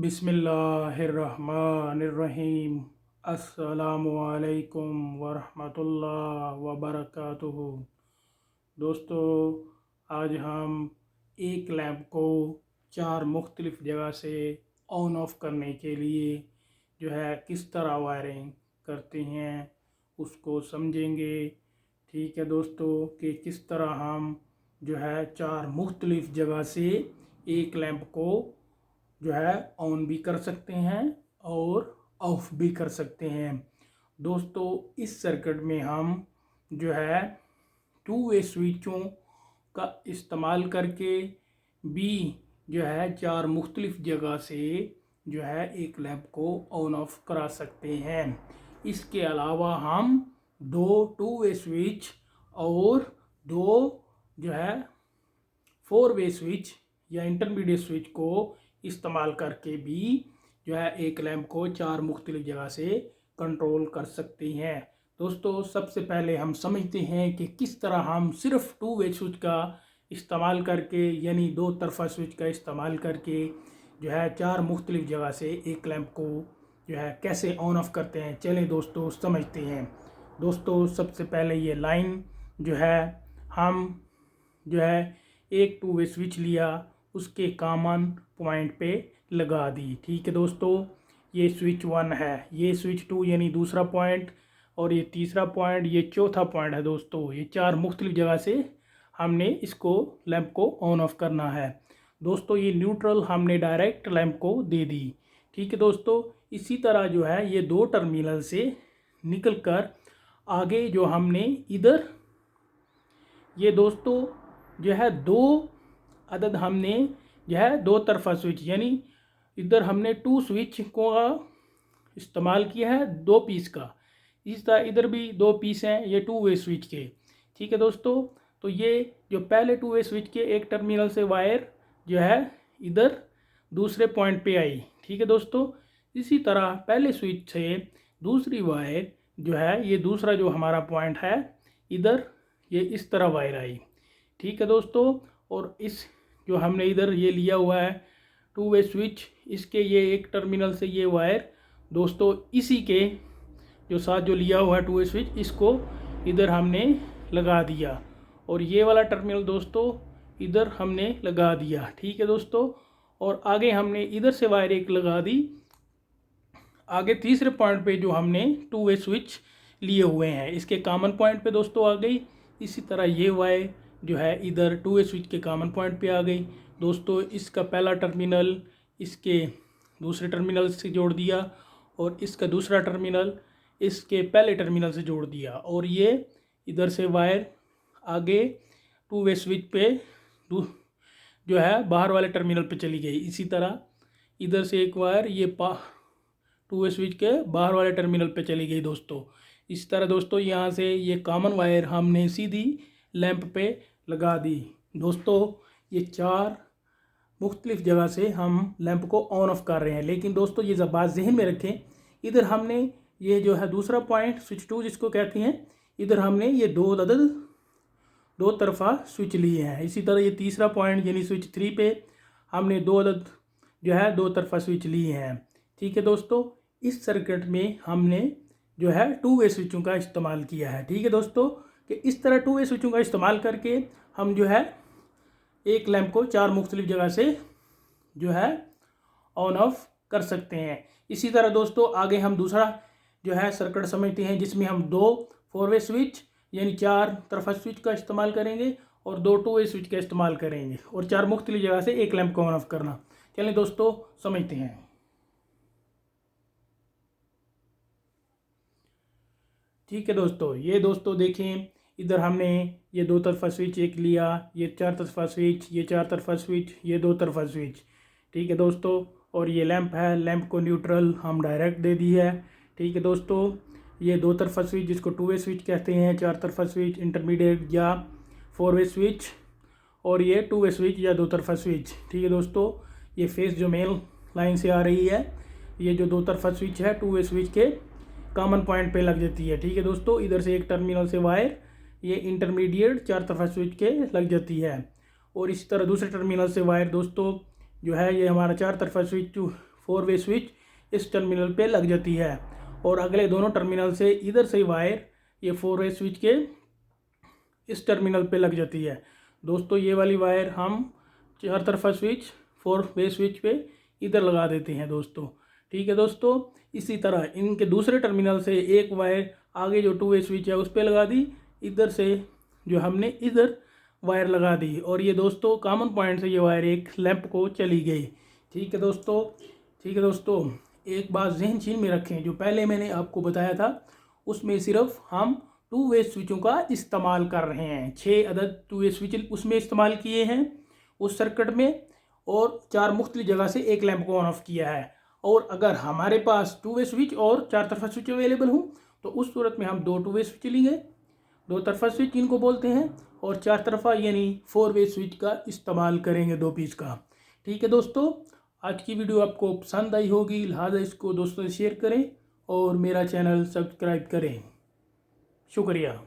बिस्मिल्लाहिर्रहमानिर्रहीम। अस्सलामुअलैकुम वरहमतुल्लाह वबरकातुहू। दोस्तों, आज हम एक लैंप को 4 मुख्तलिफ जगह से ऑन ऑफ करने के लिए किस तरह वायरिंग करते हैं उसको समझेंगे। ठीक है दोस्तों, कि किस तरह हम 4 मुख्तलिफ जगह से एक लैंप को ऑन भी कर सकते हैं और ऑफ भी कर सकते हैं। दोस्तों, इस सर्किट में हम 2 वे स्विचों का इस्तेमाल करके भी 4 मुख्तलिफ जगह से एक लैंप को ऑन ऑफ करा सकते हैं। इसके अलावा हम 2 वे स्विच और 2 4 वे स्विच या इंटरमीडिएट स्विच को इस्तेमाल करके भी एक लैंप को 4 मुख्तलिफ जगह से कंट्रोल कर सकते हैं। दोस्तों, सबसे पहले हम समझते हैं कि किस तरह हम सिर्फ 2 वे स्विच का इस्तेमाल करके यानी 2 तरफा स्विच का इस्तेमाल करके 4 मुख्तलिफ जगह से एक लैंप को कैसे ऑन ऑफ करते हैं। चलें दोस्तों, समझते हैं। दोस्तों, सबसे पहले ये लाइन हम एक 2 वे स्विच लिया, उसके कॉमन पॉइंट पे लगा दी। ठीक है दोस्तों, ये स्विच 1 है, ये स्विच 2 यानी दूसरा पॉइंट, और ये तीसरा पॉइंट, ये चौथा पॉइंट है। दोस्तों, ये 4 मुख्तलिफ जगह से हमने इसको लैंप को ऑन ऑफ करना है। दोस्तों, ये न्यूट्रल हमने डायरेक्ट लैंप को दे दी। ठीक है दोस्तों, इसी तरह ये 2 टर्मिनल से निकल कर आगे जो हमने इधर ये दोस्तों 2 अदद हमने 2 तरफा स्विच यानी इधर हमने 2 स्विच को इस्तेमाल किया है 2 पीस का। इस तरह इधर भी 2 पीस हैं ये 2 वे स्विच के। ठीक है दोस्तों, तो ये जो पहले 2 वे स्विच के एक टर्मिनल से वायर इधर दूसरे पॉइंट पे आई। ठीक है दोस्तों, इसी तरह पहले स्विच से दूसरी वायर ये दूसरा जो हमारा पॉइंट है इधर ये इस तरह वायर आई। ठीक है दोस्तों, और इस जो हमने इधर ये लिया हुआ है 2 वे स्विच, इसके ये एक टर्मिनल से ये वायर दोस्तों इसी के जो साथ जो लिया हुआ है 2 वे स्विच, इसको इधर हमने लगा दिया, और ये वाला टर्मिनल दोस्तों इधर हमने लगा दिया। ठीक है दोस्तों, और आगे हमने इधर से वायर एक लगा दी आगे तीसरे पॉइंट पे जो हमने 2 वे स्विच लिए हुए हैं, इसके कॉमन पॉइंट पे दोस्तों आ गई। इसी तरह ये वायर इधर 2 वे स्विच के कॉमन पॉइंट पे आ गई। दोस्तों, इसका पहला टर्मिनल इसके दूसरे टर्मिनल से जोड़ दिया, और इसका दूसरा टर्मिनल इसके पहले टर्मिनल से जोड़ दिया, और ये इधर से वायर आगे 2 वे स्विच पे बाहर वाले टर्मिनल पे चली गई। इसी तरह इधर से एक वायर ये 2 वे स्विच के बाहर वाले टर्मिनल पे चली गई। दोस्तों, इस तरह दोस्तों यहाँ से ये कॉमन वायर हमने सीधी लैंप पे लगा दी। दोस्तों, ये 4 मुख्तलिफ जगह से हम लैंप को ऑन ऑफ कर रहे हैं, लेकिन दोस्तों ये बात जहन में रखें, इधर हमने ये दूसरा पॉइंट स्विच 2 जिसको कहते हैं, इधर हमने ये 2 तरफा स्विच लिए हैं। इसी तरह ये तीसरा पॉइंट यानी स्विच 3 पे हमने 2 अदद 2 तरफा स्विच लिए हैं। ठीक है दोस्तों, इस सर्किट में हमने 2 वे स्विचों का इस्तेमाल किया है। ठीक है दोस्तों, कि इस तरह 2 वे स्विचों का इस्तेमाल करके हम एक लैंप को 4 मुख्तलिफ जगह से ऑन ऑफ कर सकते हैं। इसी तरह दोस्तों आगे हम दूसरा सर्किट समझते हैं, जिसमें हम 2 4 वे स्विच यानी 4 तरफा स्विच का इस्तेमाल करेंगे और 2 2 वे स्विच का इस्तेमाल करेंगे, और 4 मुख्तलिफ जगह से एक लैंप को ऑन ऑफ करना। चलें दोस्तों, समझते हैं। ठीक है दोस्तों, ये दोस्तों देखें, इधर हमने ये 2 तरफा स्विच एक लिया, ये 4 तरफा स्विच, ये 4 तरफा स्विच, ये 2 तरफा स्विच। ठीक है दोस्तों, और ये लैंप है, लैंप को न्यूट्रल हम डायरेक्ट दे दी है। ठीक है दोस्तों, ये 2 तरफा स्विच जिसको 2 वे स्विच कहते हैं, 4 तरफा स्विच इंटरमीडिएट या 4 वे स्विच, और ये 2 वे स्विच या 2 तरफा स्विच। ठीक है दोस्तों, ये फेस जो मेल लाइन से आ रही है, ये जो 2 तरफा स्विच है 2 वे स्विच के कॉमन पॉइंट पे लग जाती है। ठीक है दोस्तों, इधर से एक टर्मिनल से वायर ये इंटरमीडिएट 4 तरफा स्विच के लग जाती है, और इसी तरह दूसरे टर्मिनल से वायर दोस्तों ये हमारा 4 तरफा स्विच 4 वे स्विच इस टर्मिनल पे लग जाती है और अगले दोनों टर्मिनल से इधर से वायर ये 4 वे स्विच के इस टर्मिनल पे लग जाती है। दोस्तों ये वाली वायर हम 4 तरफा स्विच 4 वे स्विच पे इधर लगा देते हैं दोस्तों। ठीक है दोस्तों, इसी तरह इनके दूसरे टर्मिनल से एक वायर आगे जो 2 वे स्विच है उस पर लगा दी, इधर से जो हमने इधर वायर लगा दी और ये दोस्तों कॉमन पॉइंट से ये वायर एक लैंप को चली गई। ठीक है दोस्तों, एक बात ज़हन चीन में रखें, जो पहले मैंने आपको बताया था उसमें सिर्फ हम 2 वे स्विचों का इस्तेमाल कर रहे हैं। 6 अदद 2 वे स्विच उसमें इस्तेमाल किए हैं उस सर्किट में और 4 मुख्तलिफ जगह से एक लैंप को ऑन ऑफ किया है। और अगर हमारे पास 2 वे स्विच और 4 तरफा स्विच अवेलेबल हो तो उस सूरत में हम 2 वे स्विच लेंगे, 2 तरफा स्विच इनको बोलते हैं, और 4 तरफा यानी 4 वे स्विच का इस्तेमाल करेंगे 2 पीस का। ठीक है दोस्तों, आज की वीडियो आपको पसंद आई होगी, लिहाजा इसको दोस्तों से शेयर करें और मेरा चैनल सब्सक्राइब करें। शुक्रिया।